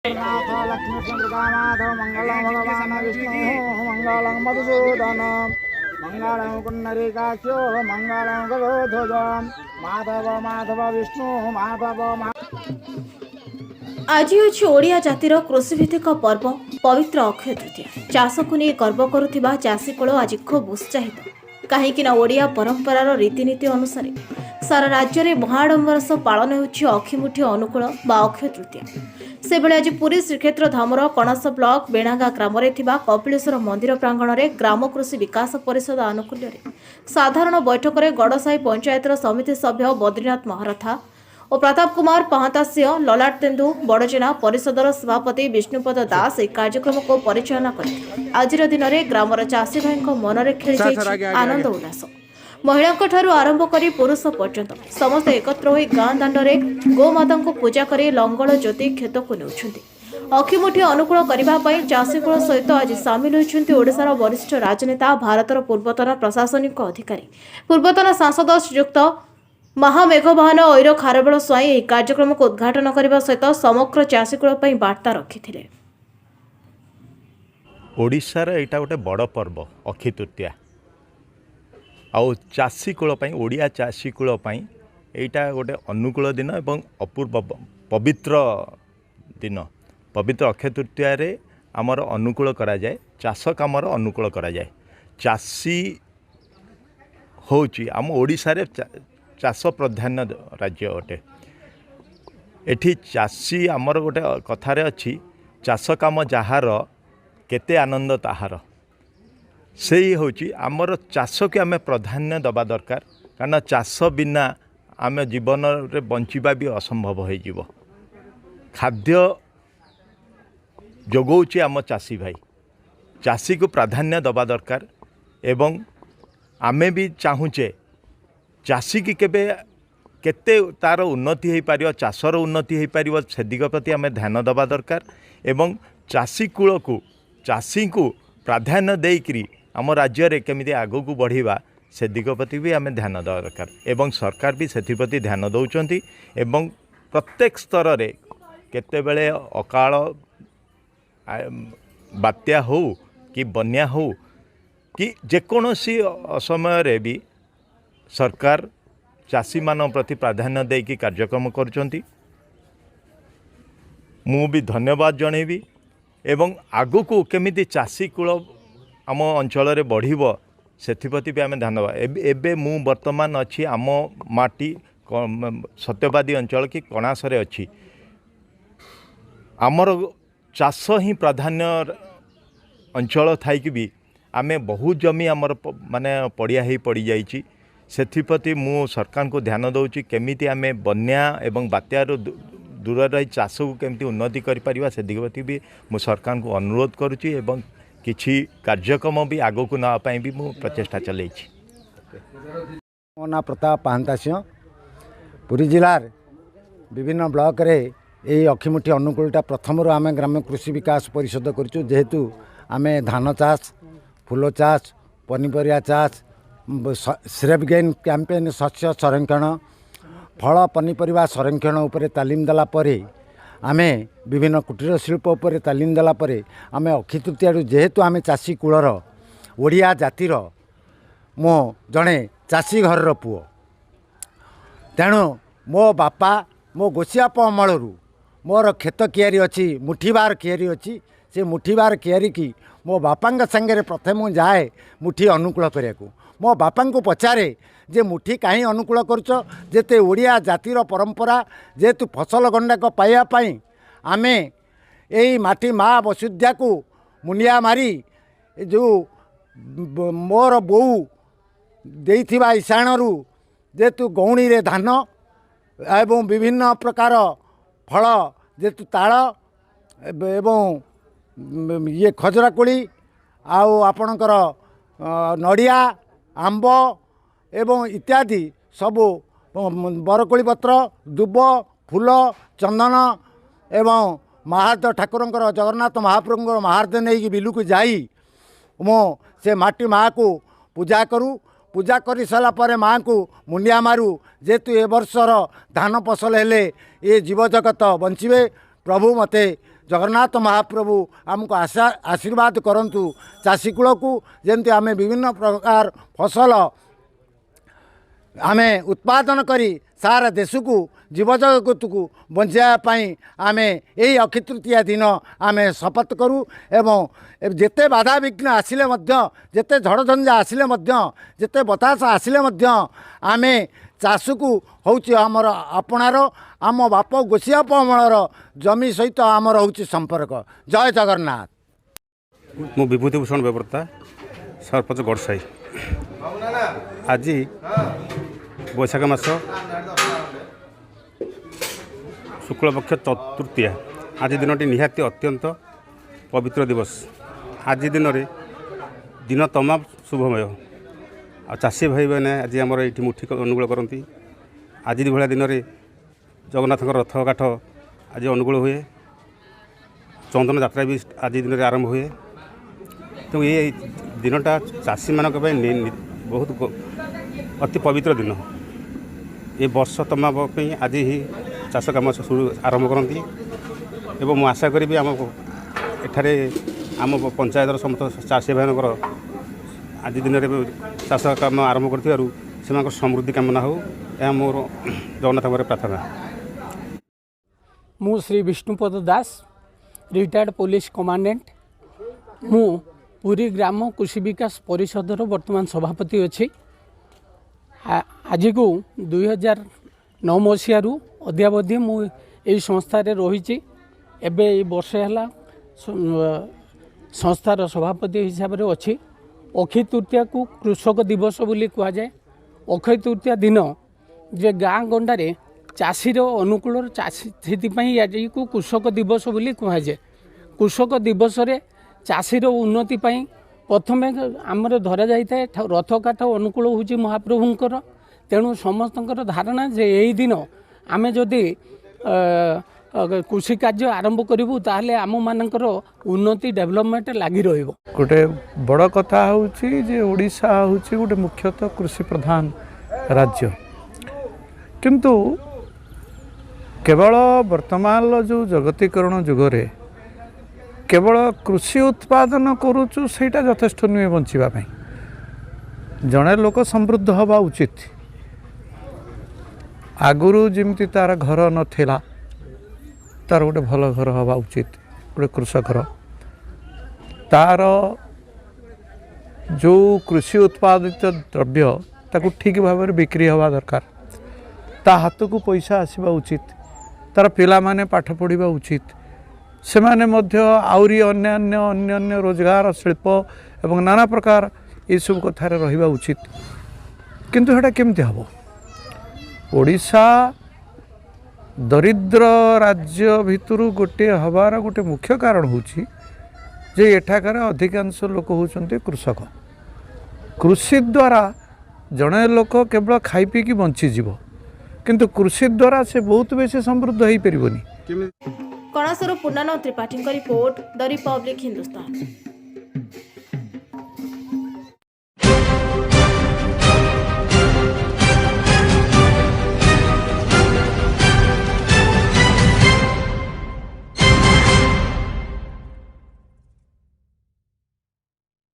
नाथ लक्ष्मी चंद्रकामाधव मंगलम भगवान विष्णु मंगलम मधुसूदन मंगलम कुंडरीकाक्षो मंगलम गरुध्वज माधव माधव विष्णु माधव आज होछि ओडिया जातिर कृषिभित्तिक पर्व पवित्र अक्षय तृतीया। चाष को नहीं गर्व करुथिबा चाषी कूल आज खूब उत्साहित कहीं ओडिया परंपरार रीतिनीति अनुसार सारा राज्य में महाडंबर सह पालन होछि अखिमुठी अनुकूल बा अक्षय तृतीया। से बेले आज पुरी श्रीक्षेत्र धामर कणास ब्लॉक बेणागा ग्राम कपिलेश्वर मंदिर प्रांगण में ग्राम कृषि विकास परिषद आनुकूल्य साधारण बैठक में गड़साई पंचायतर समिति सभ्य बद्रीनाथ महारथा और प्रताप कुमार पाहता सिंह ललाट तेन्दु बड़जेना परिषदर सभापति विष्णुपद दास एक कार्यक्रम को परिचालना करते। आज दिन में ग्रामर चाषी भाई मनरे खेली आनंद उल्लास महिला आरंभ कर पुरुष पर्यंत समस्त एकत्र हो गाँ दाण्डे गोमाता को पूजा कर लंगल ज्योति खेत को नेउछन्ति। अखिमुठी अनुकूल करने चाषीकूल सहित आज सामिल होती ओडिशार वरिष्ठ राजनेता भारतर पूर्वतन प्रशासनिक अधिकारी पूर्वतन सांसद श्रीयुक्त महामेघवाहन ऐर खारबेल स्वाई यह कार्यक्रम को उद्घाटन करने सहित समग्र चाषीकूल वार्ता रखिथिले। ओडिशार एटा गोटे बड़ पर्व अक्षय तृतीया आउ चाषी कूल ओडिया चाषी कूल एटा गोटे अनुकूल दिन एवं अपूर्व पवित्र दिन पवित्र अक्षय तृतीया रे आमर अनुकूल करा जाए चाष कामर अनुकूल करा जाए। चाषी होची आम ओडिशा रे चाष प्राधान्य राज्य अटे। एठी चाषी आमर गोटे कथारे अच्छी चाष काम जार केते आनंद ताहार से ही आमर चाष के आम प्राधान्य दबा दरकार कारण चाष बिना आम जीवन रे बंचिबा भी असंभव हो। खाद्य जोगौची आम चाषी भाई चाषी को प्राधान्य दबा दरकार एवं आमे भी चाहूचे चाषी की केबे केते तार उन्नति हो पार चाषर उन्नति हो पार से दिग प्रति आम ध्यान दबा दरकार एवं चाषी कूल को चाषी को प्राधान्य देकरी आम राज्य रे केमिति आगो को बढ़िबा से दिग प्रति भी आम ध्यान दबा दरकार एवं सरकार भी से प्रति ध्यान दौरान एवं प्रत्येक स्तर रे केतेबेले अकाल बात्या हो कि बन्या हो कि जेकोसी असमय रे भी सरकार चाषी मान प्रति प्राधान्य देकी कार्यक्रम करुचंती। मु भी धन्यवाद जनइबी एवं आगु को केमिति चाषी कूल आम अंचल रे बढ़िबो सेथिप्रति भी आम ध्यान देबा। एबे मु वर्तमान अच्छी आम माटी सत्यवादी अंचल कि कणासरे अच्छी आमर चाष ही प्राधान्य अंचल थाइकी भी आमे बहुत जमी आमर माने पड़िया ही पड़ जाइछि सेथिप्रति मु सरकार को ध्यान दौची केमिति आमे बन्या एवं बात्यार दूर रही चाष को केमिति उन्नति करि परिबा से दिगप्रति भी मु सरकार को अनुरोध करुछि एवं किछि कार्यक्रम भी आगो को ना पाई भी मु प्रचेष्टा चलैछि। मो ना प्रताप पाहता सिंह पुरी जिलार विभिन्न ब्लॉक रे यही अखिमुठी अनुकूलटा प्रथम आम ग्राम्य कृषि विकास परिषद करूँ जेहेतु आम धान चाष फूल चाष पनीपरिया चाष स्रेप गेन कैंपेन शस्य संरक्षण फल पनीपरिया संरक्षण उपरे तालीम देला परे आमे विभिन्न कुटीर शिल्प उपरे तालीम देला परे आमे अक्षय तृतीया जेहेतु आमे चाषी कूलर ओडिया जातिर मो जड़े चाषी घर पुओ तेणु मो बापा मो गोसियाप अमल मोर खेत कियारी अच्छी मुठीबार कियारी अच्छी से मुठीबार कियारी की मो बापा संगे प्रथम जाए मुठी अनुकूल करने को मो बापा को पचारे जे मुठी कहीं अनुकूल करुच जेते ओडिया जातिर परंपरा जेहेतु फसल गंडाक पाइबापी आमे यही माटी माँ वसुध्या को मुंडिया मारी जो मोर बोऊ देइथिबा ईशाणरू जेहेतु गौणी रे धान एवं विभिन्न प्रकार फल जेतु ताल एवं ये खजरा कोली आउ आपणकर नड़िया आंब एवं इत्यादि सबू बरकोली पत्र दुब फूल चंदन एवं महार्द ठाकुरंकर जगन्नाथ महाप्रभुंर महार्द नहीं बिलू को जाई मो से माटी माँ को पूजा करूँ पूजा कर सारा पर माँ को मुंडिया मारू जेतु ए वर्षर धान फसल हेले ये जीव जगत बंचे प्रभु मते जगन्नाथ महाप्रभु आमको आशीर्वाद करंतु चाषी कूल को जमती आम विभिन्न प्रकार फसल आमे उत्पादन करी सारा देश को जीवजगत को बचाई आम यही अक्षय तृतीया दिन आम शपथ करूँ एवं जेते बाधा विघ्न आसिले जेते झड़झंझा आसिले जेते बतास आसिले आम चाष को हूँ आमर आपणार आम बाप गोसियाप अमलर जमी सहित आमर हूँ संपर्क। जय जगन्नाथ। मु विभूतिभूषण बेव्रता सरपंच गड़साई। आज बैशाख मास शुक्लपक्ष चतुर्थीया आज दिनटी निहाती अत्यंत पवित्र दिवस। आज दिन रे दिन तमाम शुभमय आ चाषी भाई मैंने आज आम ये मुठी अनुकूल करती। आज भाया दिन में जगन्नाथ रथ काठ आज अनुकूल हुए चंदन यात्रा भी आज दिन में आरंभ हुए। तो ये दिनटा चाषी मान बहुत अति पवित्र दिन। ये वर्ष तमाम आज ही चाष कम आरंभ करती एवं मु आशा करी आम एठारे आम पंचायतर समस्त चाषी भाई आज दिन में चाष कम आरंभ कर समृद्धि कामना हो यह मोर जगन्नाथ प्रार्थना। मु श्री विष्णुपद दास रिटायर्ड पुलिस कमांडेंट मु पुरी ग्राम कृषि विकास परिषदर वर्तमान सभापति अच्छी। आज को 2009 मसीह अद्यावधि मु यही संस्था रही एबे वर्ष है संस्थार सभापति हिसाब से अच्छी। अक्षय तृतीया को कृषक दिवस बोली कह जाए। अक्षय तृतीया दिन जे गाँ गंडारे चाषीर अनुकूल चाषी से आज को कृषक दिवस बोली कह जाए। कृषक दिवस रे चाषीर उन्नति प्रथमे आमर धरा जाए रथ काठ अनुकूल हूँ महाप्रभुंकर। तेणु समस्त धारणा जे यही दिन आम जदि कृषि कार्य आरंभ करूँ ताहले आम मानकर उन्नति डेवलपमेंट लगी रहिबो। गोटे बड़ कथा हूँ जे ओडिशा हूँ गोटे मुख्यतः कृषि प्रधान राज्य किंतु केवल वर्तमान जो जगतीकरण जुगरे केवल कृषि उत्पादन करुचु सेटा यथेष्ट नुहे बंचापी। जड़े लोक समृद्ध हवा उचित। आगुरु जमती तार घर नथिला तार गोटे भल घर हवा उचित। गोटे कृषकर तार जो कृषि उत्पादित द्रव्य ताकू ठीक भाव में बिक्री हवा दरकार। ता हाथ को पैसा आसवा उचित। तार पिला माने पाठ पढ़ा उचित। से माने मध्य आउरी अन्यान्य अन्यान्य रोजगार शिल्प एवं नाना प्रकार ये सब कथार रहिबा उचित। किंतु हेटा केमती हबो? ओडिशा दरिद्र राज्य भितरु गोटे हबार गोटे मुख्य कारण होची जे एठाकार अधिकांश लोक होचंते कृषक। कृषि द्वारा जड़े लोक केवल खाई पी की बंची जीव किंतु कृषि द्वारा से बहुत बेसी समृद्ध हो पारिबनी। कणासर Purnananda Tripathy report the Republic Hindustan.